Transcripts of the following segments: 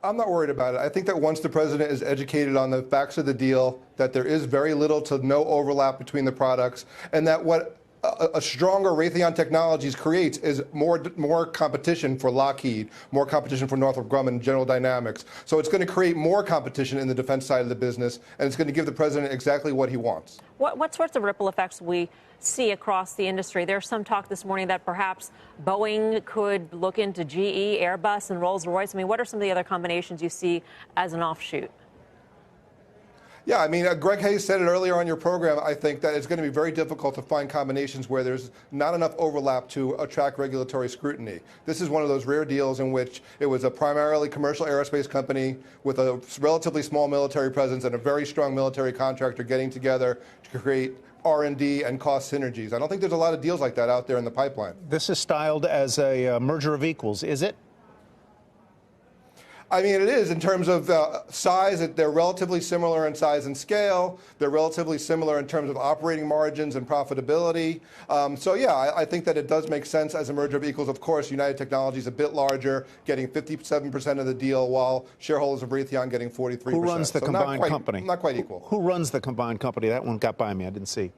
I'm not worried about it. I think that once the president is educated on the facts of the deal, that there is very little to no overlap between the products, and that what a stronger Raytheon Technologies creates is more competition for Lockheed, more competition for Northrop Grumman, General Dynamics. So it's going to create more competition in the defense side of the business, and it's going to give the president exactly what he wants. What sorts of ripple effects we see across the industry? There's some talk this morning that perhaps Boeing could look into GE, Airbus, and Rolls-Royce. I mean, what are some of the other combinations you see as an offshoot? Yeah, I mean, Greg Hayes said it earlier on your program. I think that it's going to be very difficult to find combinations where there's not enough overlap to attract regulatory scrutiny. This is one of those rare deals in which it was a primarily commercial aerospace company with a relatively small military presence and a very strong military contractor getting together to create R&D and cost synergies. I don't think there's a lot of deals like that out there in the pipeline. This is styled as a merger of equals, is it? I mean, it is in terms of size. They're relatively similar in size and scale. They're relatively similar in terms of operating margins and profitability. So, yeah, I think that it does make sense as a merger of equals. Of course, United Technologies a bit larger, getting 57% of the deal, while shareholders of Raytheon getting 43%. Who runs the combined company? Not quite equal. Who runs the combined company? That one got by me. I didn't see.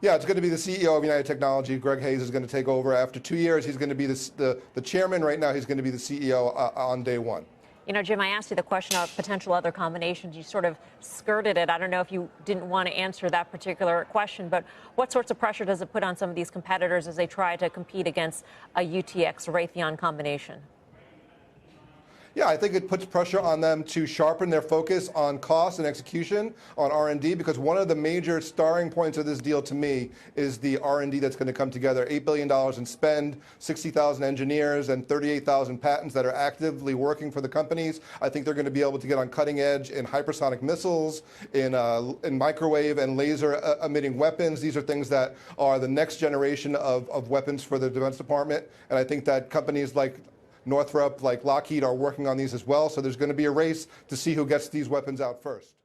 Yeah, it's going to be the CEO of United Technologies. Greg Hayes is going to take over. After 2 years, he's going to be the chairman. Right now, he's going to be the CEO on day one. You know, Jim, I asked you the question about potential other combinations. You sort of skirted it. I don't know if you didn't want to answer that particular question, but what sorts of pressure does it put on some of these competitors as they try to compete against a UTX-Raytheon combination? Yeah, I think it puts pressure on them to sharpen their focus on cost and execution, on R&D, because one of the major starring points of this deal to me is the R&D that's going to come together. $8 billion in spend, 60,000 engineers, and 38,000 patents that are actively working for the companies. I think they're going to be able to get on cutting edge in hypersonic missiles, in microwave and laser emitting weapons. These are things that are the next generation of weapons for the Defense Department. And I think that companies like Northrop, like Lockheed, are working on these as well. So there's going to be a race to see who gets these weapons out first.